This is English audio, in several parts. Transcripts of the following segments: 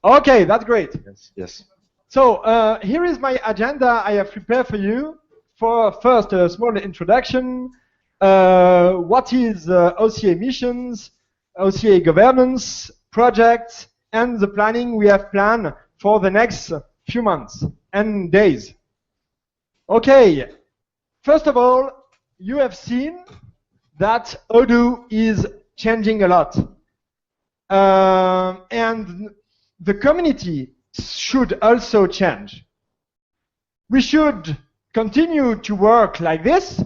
Okay, that's great. Yes. Yes. So here is my agenda I have prepared for you. For first, a small introduction. What is OCA missions, OCA governance, projects, and the planning we have planned for the next few months and days. Okay, first of all, you have seen that Odoo is changing a lot. And the community should also change. We should continue to work like this.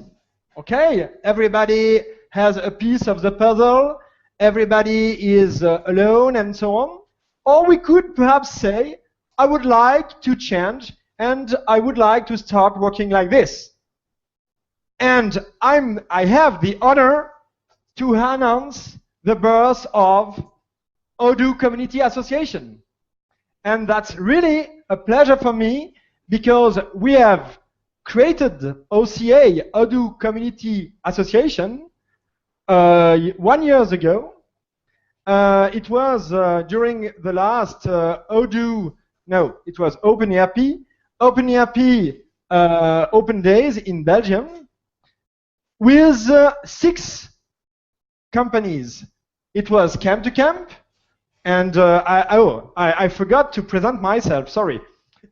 Okay, everybody has a piece of the puzzle, everybody is alone and so on. Or we could perhaps say, I would like to change and I would like to start working like this. And I have the honor to announce the birth of Odoo Community Association. And that's really a pleasure for me because we have created OCA, Odoo Community Association, 1 year ago. It was during the last it was OpenERP Open Days in Belgium with 6 companies. It was Camptocamp, and I forgot to present myself, sorry.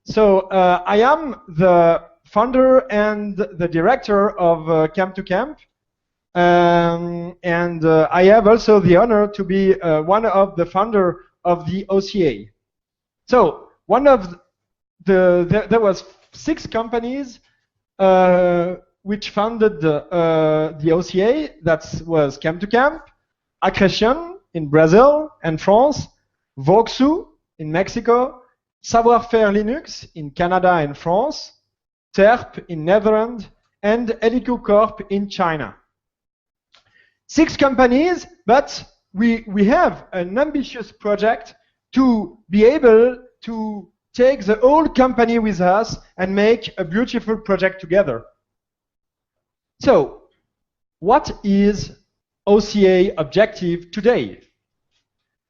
So I am the founder and the director of Camptocamp, and I have also the honor to be one of the founder of the OCA. So there was 6 companies which founded the OCA. That was Camptocamp, Accretion in Brazil and France, Voxu in Mexico, Savoir-Faire Linux in Canada and France, TERP in Netherlands, and Helico Corp in China. 6 companies, but we have an ambitious project to be able to take the whole company with us and make a beautiful project together. So, what is OCA objective today?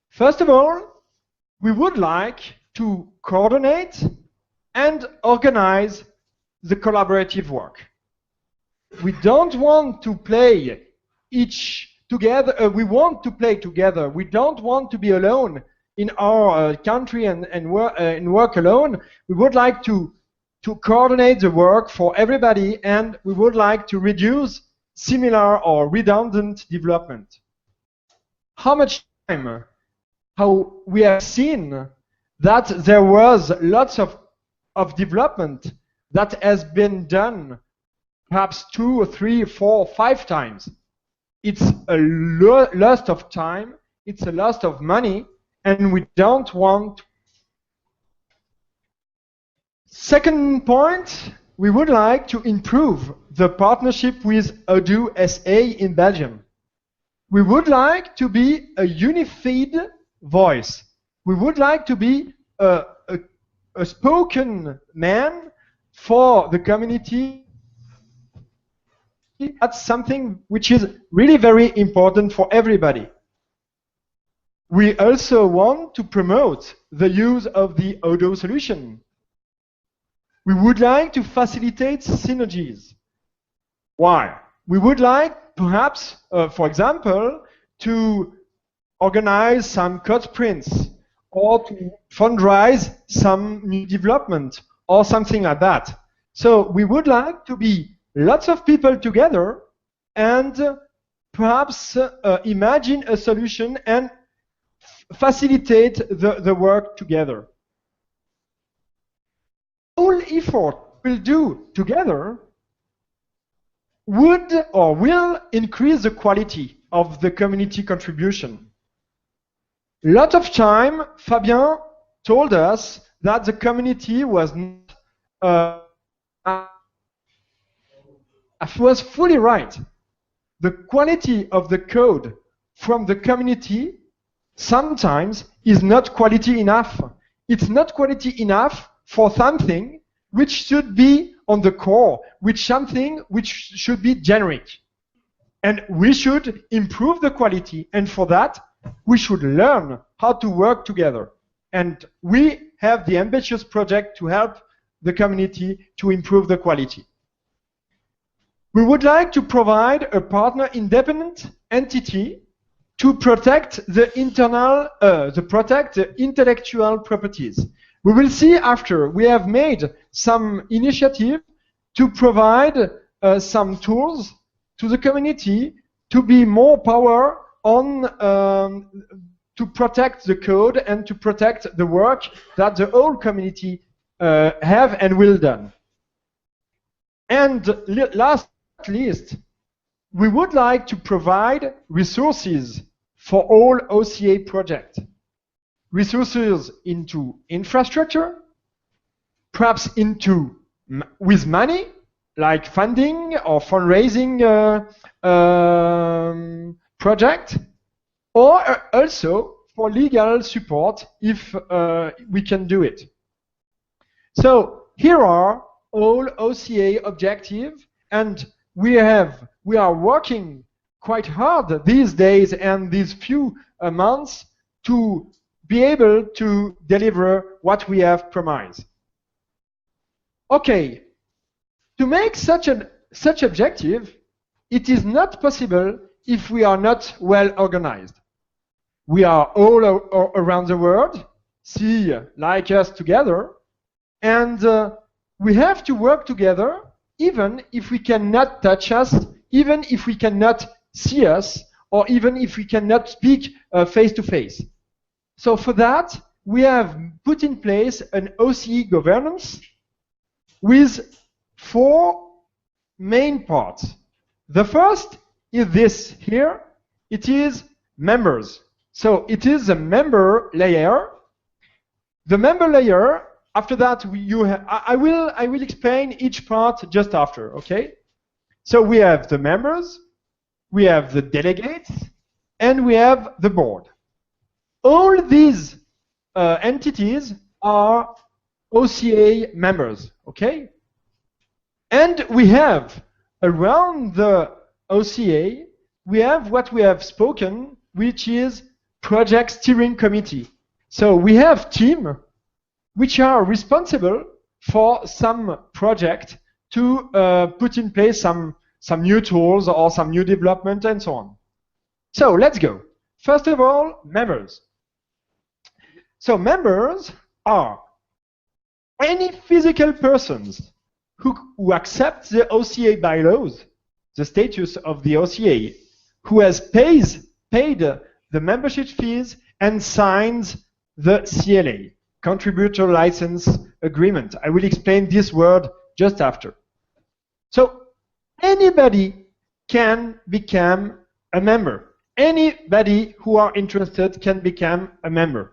First of all, we would like to coordinate and organize the collaborative work. We don't want to play each together. We want to play together. We don't want to be alone in our country and work alone. We would like to coordinate the work for everybody, and we would like to reduce similar or redundant development. How much time? How we have seen that there was lots of development that has been done perhaps 2 or 3, 4, 5 times. It's a loss of time, it's a loss of money, and we don't want. Second point, we would like to improve the partnership with Odoo SA in Belgium. We would like to be a unified voice. We would like to be a spoken man for the community. That's something which is really very important for everybody. We also want to promote the use of the Odoo solution. We would like to facilitate synergies. Why? We would like, perhaps, for example, to organize some code sprints or to fundraise some new development or something like that. So we would like to be lots of people together and perhaps imagine a solution and facilitate the work together. All effort we'll do together would or will increase the quality of the community contribution. A lot of time, Fabien told us that the community was fully right. The quality of the code from the community sometimes is not quality enough. It's not quality enough for something which should be on the core, something which should be generic. And we should improve the quality, and for that, we should learn how to work together. and we have the ambitious project to help the community to improve the quality. We would like to provide a partner independent entity to protect the intellectual properties. We will see after. We have made some initiative to provide some tools to the community to be more power on to protect the code and to protect the work that the whole community have and will done. And last but not least, we would like to provide resources for all OCA projects. Resources into infrastructure, perhaps into with money, like funding or fundraising project, or also for legal support if we can do it. So here are all OCA objectives, and we are working quite hard these days and these few months to be able to deliver what we have promised. Okay, to make such objective, it is not possible if we are not well organized. We are all around the world, see, like us together, and we have to work together even if we cannot touch us, even if we cannot see us, or even if we cannot speak face to face. So for that, we have put in place an OCE governance with 4 main parts. The first is this here. It is members. So it is a member layer. The member layer, after that, I will explain each part just after, okay? So we have the members, we have the delegates, and we have the board. All these entities are OCA members, okay? And we have, around the OCA, we have what we have spoken, which is project steering committee. So we have teams which are responsible for some project to put in place some new tools or some new development and so on. So let's go. First of all, members. So members are any physical persons who accept the OCA bylaws, the status of the OCA, who has paid the membership fees and signs the CLA, Contributor License Agreement. I will explain this word just after. So anybody can become a member. Anybody who are interested can become a member.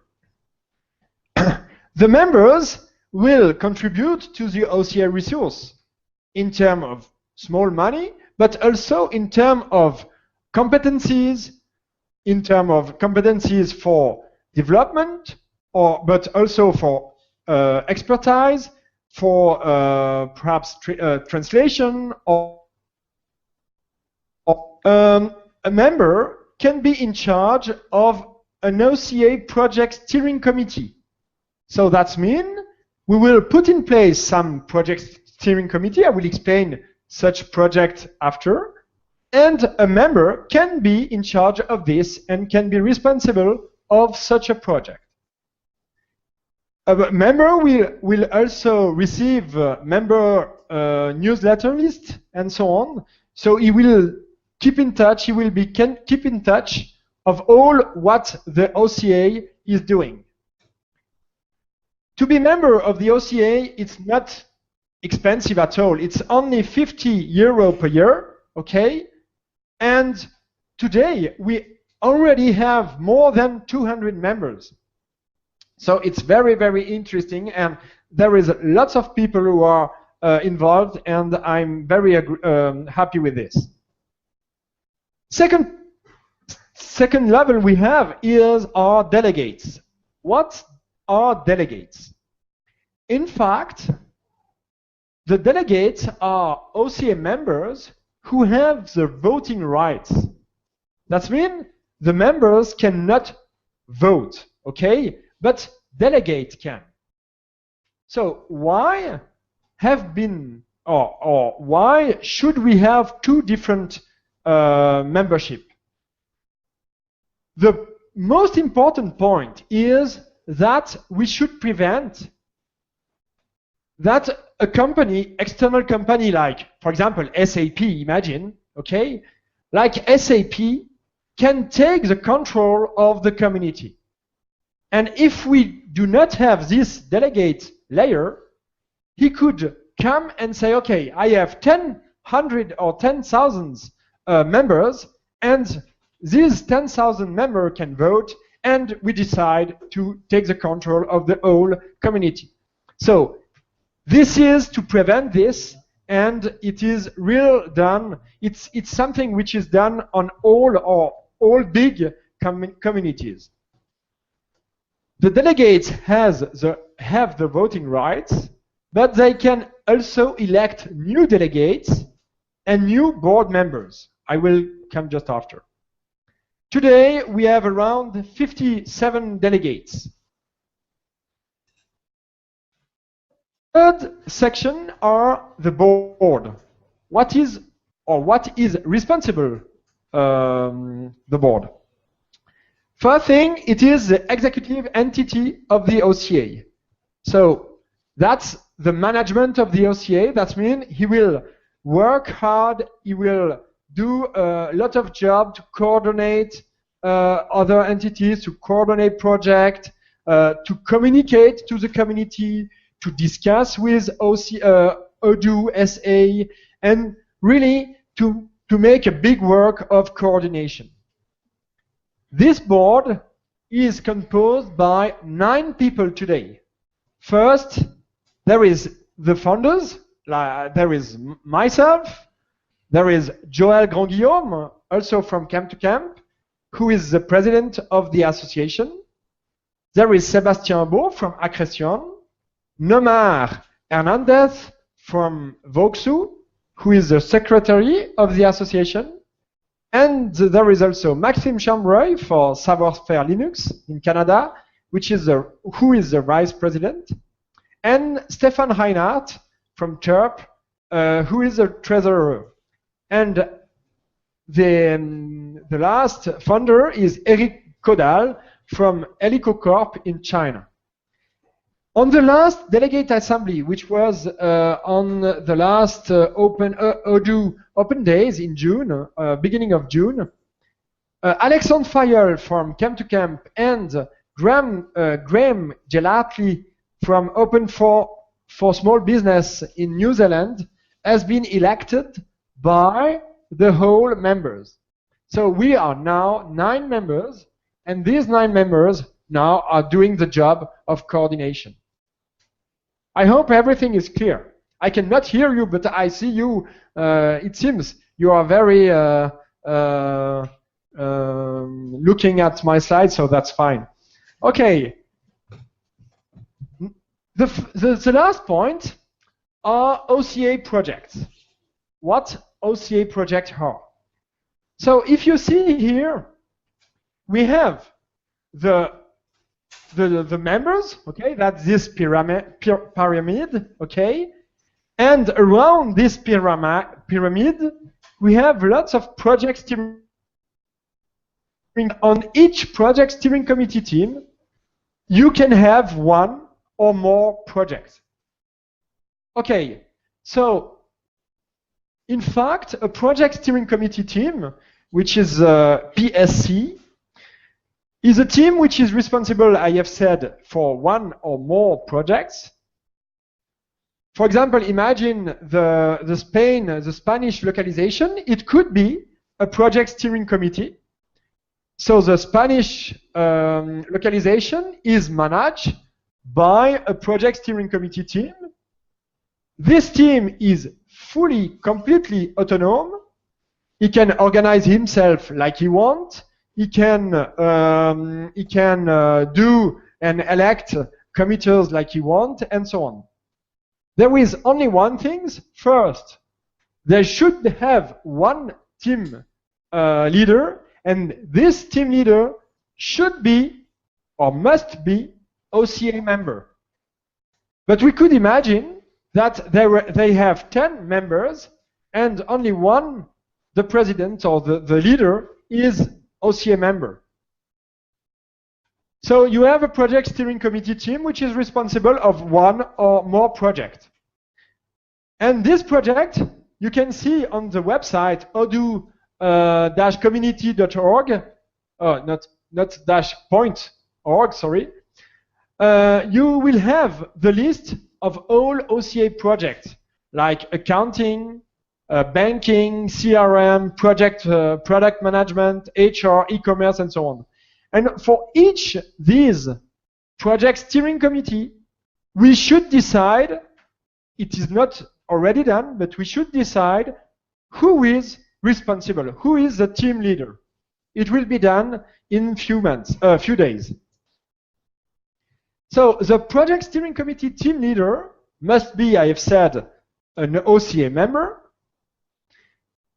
The members will contribute to the OCA resource in terms of small money, but also in terms of competencies, for development, but also for expertise, for perhaps translation, or a member can be in charge of an OCA project steering committee. So that means we will put in place some project steering committee. I will explain such project after. And a member can be in charge of this and can be responsible of such a project. A member will also receive member newsletter list and so on. So he will keep in touch. He will keep in touch of all what the OCA is doing. To be member of the OCA, it's not expensive at all. It's only €50 per year, okay? And today, we already have more than 200 members. So it's very, very interesting, and there is lots of people who are involved, and I'm very happy with this. Second level we have is our delegates. What are delegates? In fact, the delegates are OCA members who have the voting rights. That means the members cannot vote, okay? But delegate can. So why have been, or why should we have two different membership? The most important point is that we should prevent that a company, external company like, for example, SAP, imagine, okay, like SAP can take the control of the community. And if we do not have this delegate layer, he could come and say, okay, I have 10, 100 or 10,000 members, and these 10,000 members can vote, and we decide to take the control of the whole community. So this is to prevent this, and it is real done. It's something which is done on all big communities. The delegates have the voting rights, but they can also elect new delegates and new board members. I will come just after. Today, we have around 57 delegates. Third section are the board. What is responsible the board? First thing, it is the executive entity of the OCA. So that's the management of the OCA. That means he will work hard, he will do a lot of job to coordinate other entities, to coordinate projects, to communicate to the community, to discuss with Odoo, SA, and really to make a big work of coordination. This board is composed by 9 people today. First, there is the founders, there is myself, there is Joël Grandguillaume, also from Camptocamp, who is the president of the association. There is Sébastien Beau from Accretion, Nomar Hernandez from Voxu, who is the secretary of the association. And there is also Maxime Chambroy for Savoir-Faire Linux in Canada, who is the vice president, and Stéphane Reinhardt from TERP, who is the treasurer. And the last founder is Eric Kodal from Helicocorp in China. On the last delegate assembly, which was on the last Odoo Open Days in June, beginning of June, Alexandre Fayol from Camptocamp and Graham Gelatli from Open for Small Business in New Zealand has been elected by the whole members. So we are now 9 members, and these 9 members now are doing the job of coordination. I hope everything is clear. I cannot hear you, but I see you. It seems you are very looking at my slides, so that's fine. Okay. The last point are OCA projects. What OCA projects are? So if you see here, we have the members, okay, that's this pyramid, okay, and around this pyramid, we have lots of project steering. On each project steering committee team, you can have 1 or more projects. Okay, so in fact, a project steering committee team, which is PSC, is a team which is responsible, I have said, for 1 or more projects. For example, imagine the Spanish localization. It could be a project steering committee. So the Spanish localization is managed by a project steering committee team. This team is completely autonomous. He can organize himself like he wants. He can do and elect committers like he wants, and so on. There is only one thing. First, they should have 1 team leader, and this team leader should be or must be OCA member. But we could imagine that they have 10 members and only one, the president or the leader, is OCA member. So you have a project steering committee team which is responsible of one or more projects. And this project, you can see on the website odoo-community.org, not .point.org, sorry. You will have the list of all OCA projects, like accounting, banking, CRM, product management, HR, e-commerce, and so on. And for each these project steering committee, we should decide, it is not already done, but we should decide who is responsible, who is the team leader. It will be done in few days. So the project steering committee team leader must be, I have said, an OCA member.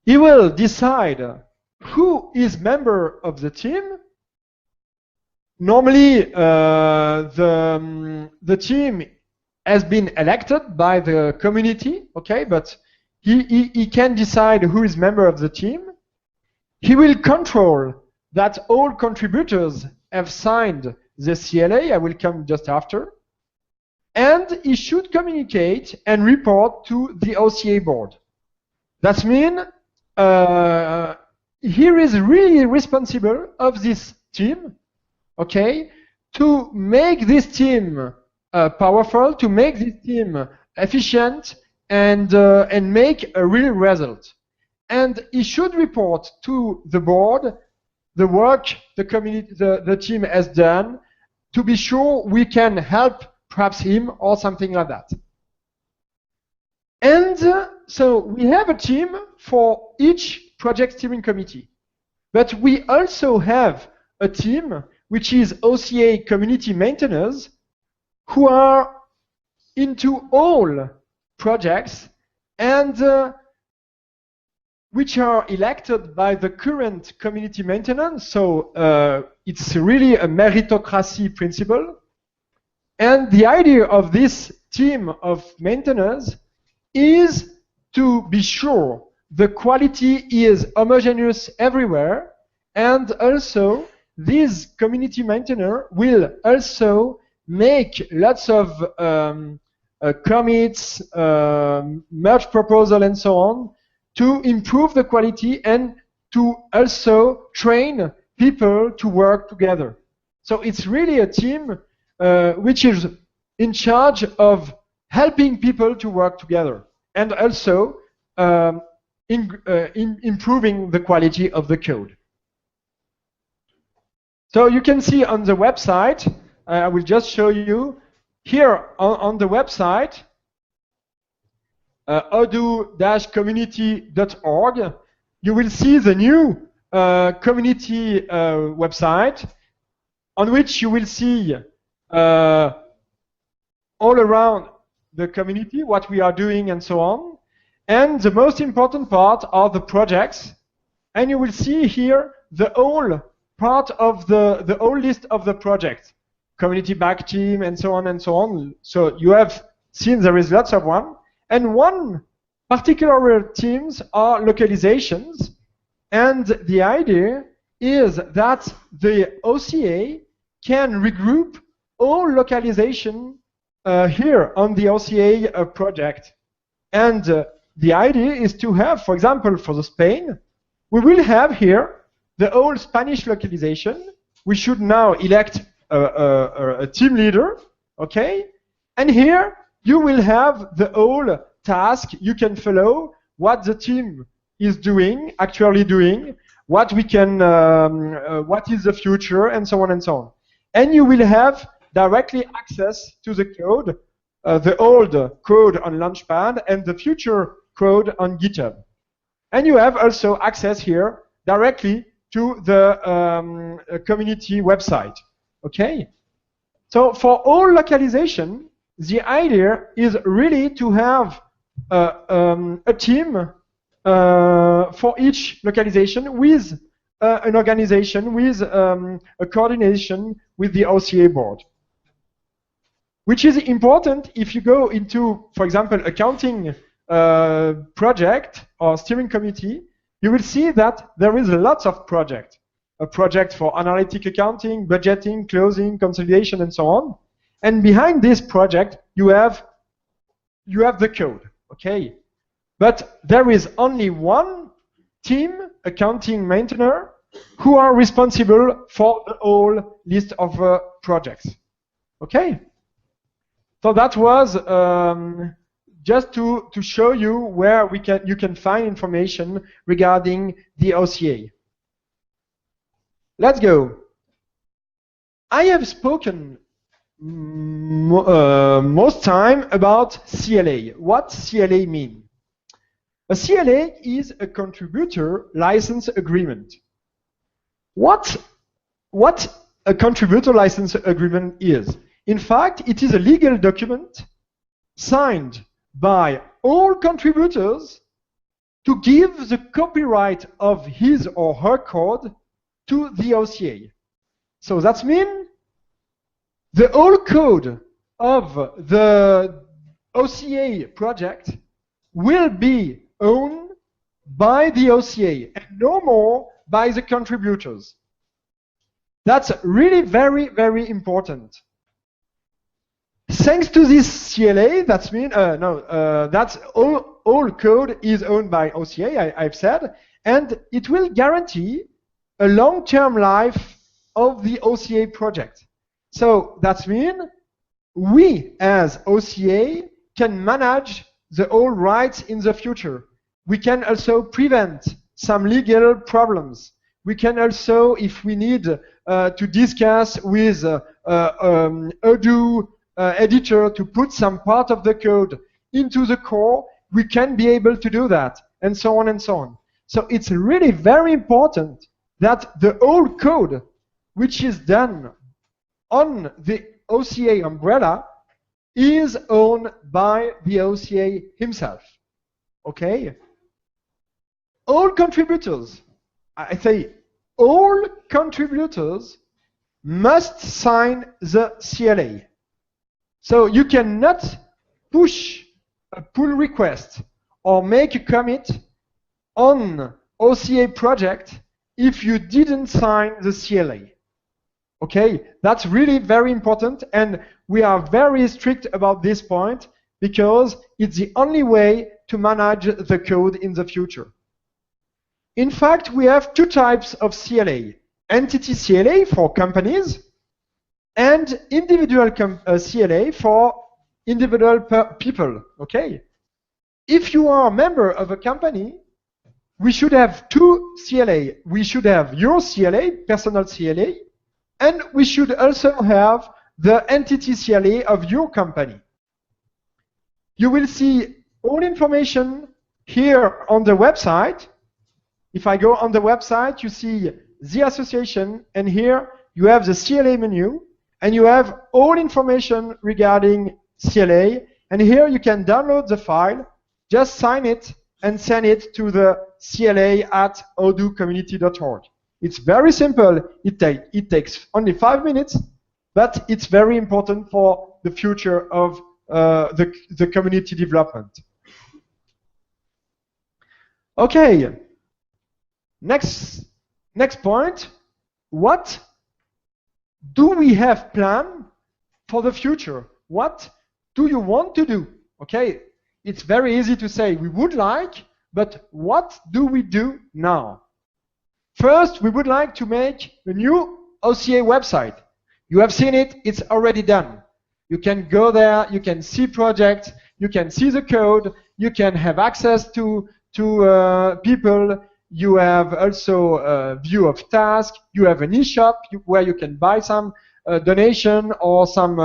He will decide who is member of the team. Normally, the team has been elected by the community, okay, but he can decide who is member of the team. He will control that all contributors have signed the CLA, I will come just after, and he should communicate and report to the OCA board. That means he is really responsible of this team, okay, to make this team powerful, to make this team efficient, and make a real result. And he should report to the board the work the team has done, to be sure we can help perhaps him or something like that. And so we have a team for each project steering committee. But we also have a team which is OCA community maintainers who are into all projects and which are elected by the current community maintenance. So it's really a meritocracy principle. And the idea of this team of maintainers is to be sure the quality is homogeneous everywhere, and also this community maintainer will also make lots of commits, merge proposal, and so on, to improve the quality and to also train people to work together. So it's really a team which is in charge of helping people to work together and also improving the quality of the code. So you can see on the website, I will just show you here on the website, odoo-community.org, you will see the new community website on which you will see all around the community what we are doing and so on. And the most important part are the projects. And you will see here the whole part of the whole list of the projects, community back team and so on and so on. So you have seen there is lots of one. And one particular teams are localizations, and the idea is that the OCA can regroup all localization here on the OCA project. And the idea is to have, for example, for the Spain, we will have here the whole Spanish localization. We should now elect a team leader, okay? And here you will have the whole task. You can follow what the team is doing, actually doing, what we can, what is the future, and so on and so on. And you will have directly access to the code, the old code on Launchpad and the future code on GitHub. And you have also access here directly to the community website. Okay? So for all localization, the idea is really to have a team for each localization with an organization, with a coordination with the OCA board. which is important if you go into, for example, accounting project or steering committee. You will see that there is lots of projects. A project for analytic accounting, budgeting, closing, consolidation, and so on. And behind this project, you have the code, okay? But there is only one team, accounting maintainer, who are responsible for the whole list of projects, okay? So that was just to show you where you can find information regarding the OCA. Let's go. I have spoken most time about CLA. What CLA mean? A CLA is a contributor license agreement. What a contributor license agreement is? In fact, it is a legal document signed by all contributors to give the copyright of his or her code to the OCA. So that means the whole code of the OCA project will be owned by the OCA and no more by the contributors. That's really very, very important. Thanks to this CLA, that means that's all code is owned by OCA, I've said, and it will guarantee a long-term life of the OCA project. So that means we, as OCA, can manage the whole rights in the future. We can also prevent some legal problems. We can also, if we need to discuss with Odoo editor to put some part of the code into the core, we can be able to do that, and so on and so on. So it's really very important that the whole code, which is done on the OCA umbrella, is owned by the OCA himself. Okay? All contributors, I say all contributors must sign the CLA. So you cannot push a pull request or make a commit on OCA project if you didn't sign the CLA. Okay, that's really very important, and we are very strict about this point because it's the only way to manage the code in the future. In fact, we have two types of CLA. Entity CLA for companies and individual CLA for individual people, okay? If you are a member of a company, we should have two CLA. We should have your CLA, personal CLA, and we should also have the entity CLA of your company. You will see all information here on the website. If I go on the website, you see the association, and here you have the CLA menu, and you have all information regarding CLA, and here you can download the file, just sign it, and send it to the CLA@odoocommunity.org. It's very simple. It takes only 5 minutes, but it's very important for the future of the community development. Okay. Next point. What do we have planned for the future? What do you want to do? Okay, it's very easy to say we would like, but what do we do now? First, we would like to make a new OCA website. You have seen it, it's already done. You can go there, you can see projects, you can see the code, you can have access to people, you have also a view of tasks, you have an eShop where you can buy some donation or some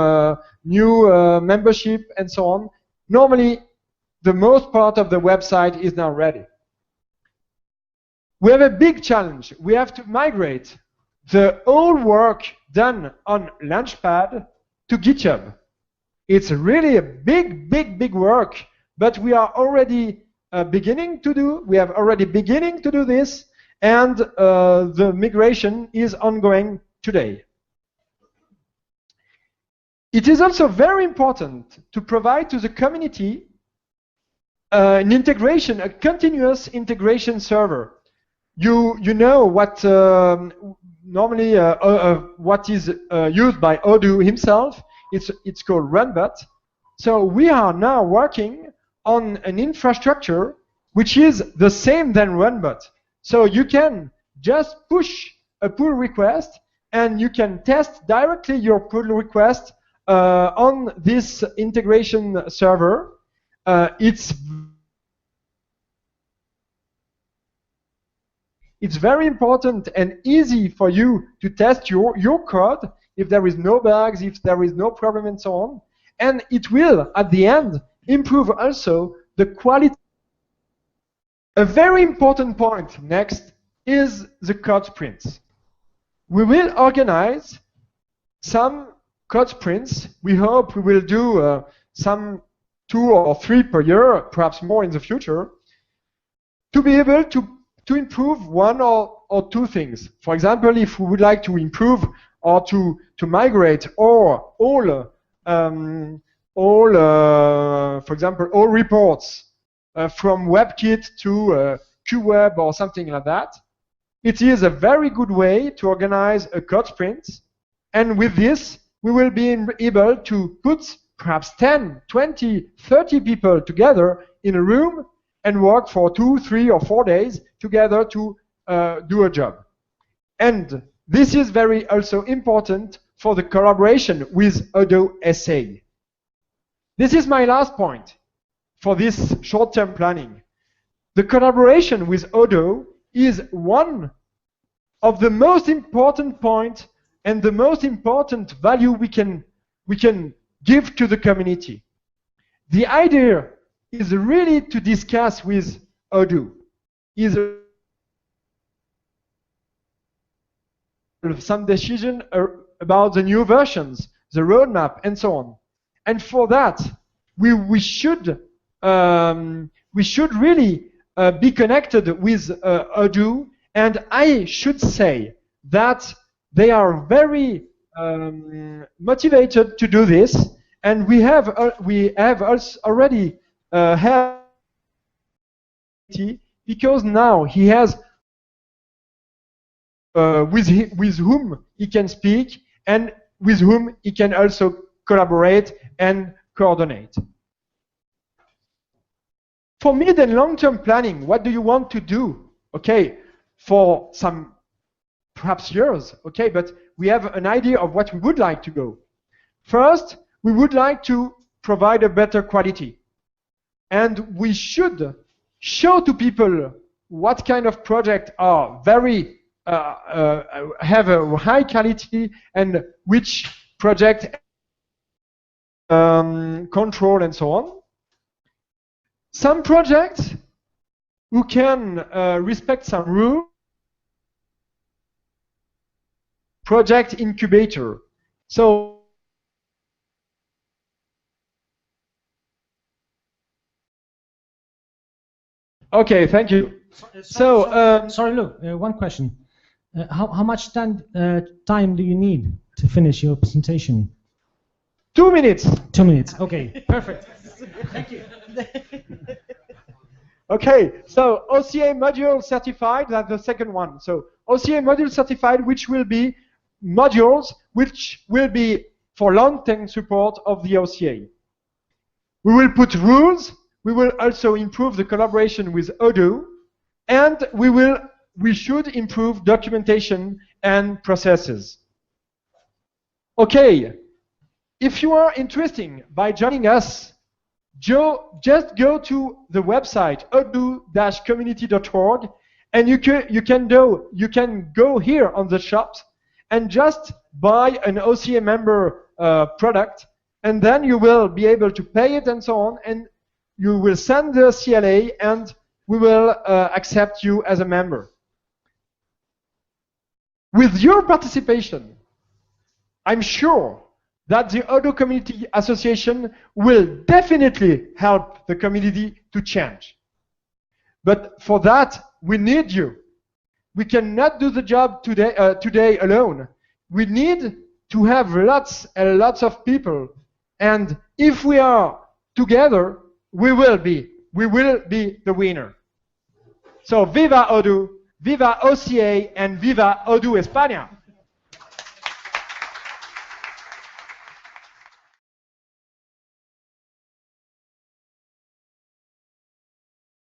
new membership and so on. Normally, the most part of the website is now ready. We have a big challenge. We have to migrate the whole work done on Launchpad to GitHub. It's really a big work, but we are already beginning to do this, and the migration is ongoing today. It is also very important to provide to the community an integration, a continuous integration server. You know what normally what is used by Odoo himself. It's called Runbot. So we are now working on an infrastructure which is the same than Runbot. So you can just push a pull request and you can test directly your pull request on this integration server. It's very important and easy for you to test your code if there is no bugs, if there is no problem, and so on. And it will, at the end, improve also the quality. A very important point next is the code sprints. We will organize some code sprints. We hope we will do some 2 or 3 per year, perhaps more in the future, to be able to improve 1 or 2 things. For example, if we would like to improve or to migrate all for example, all reports from WebKit to QWeb or something like that, it is a very good way to organize a code sprint. And with this, we will be able to put perhaps 10, 20, 30 people together in a room and work for 2, 3, or 4 days together to do a job. And this is very also important for the collaboration with Odoo SA. This is my last point for this short-term planning. The collaboration with Odoo is one of the most important points and the most important value we can give to the community. The idea is really to discuss with Odoo, is some decision about the new versions, the roadmap, and so on. And for that, we should really be connected with Odoo, and I should say that they are very motivated to do this, and we have already had, because now he has with whom he can speak and with whom he can also collaborate and coordinate. For mid and long-term planning, what do you want to do? Okay, for some perhaps years, okay, but we have an idea of what we would like to go. First, we would like to provide a better quality. And we should show to people what kind of projects are very have a high quality and which project control and so on. Some projects who can respect some rules. Project incubator. So okay, thank you. Sorry, Luc, one question. How much time do you need to finish your presentation? 2 minutes. 2 minutes. Okay, perfect. Thank you. Okay, so OCA module certified, that's the second one. So OCA module certified, which will be modules which will be for long-term support of the OCA. We will put rules. We will also improve the collaboration with Odoo, and we should improve documentation and processes. Okay, if you are interested by joining us, just go to the website odoo-community.org, and you can go here on the shops and just buy an OCA member product, and then you will be able to pay it and so on, and you will send the CLA, and we will accept you as a member. With your participation, I'm sure that the Odoo Community Association will definitely help the community to change. But for that, we need you. We cannot do the job today alone. We need to have lots and lots of people. And if we are together, we will be the winner. So viva Odoo, viva OCA, and viva Odoo España.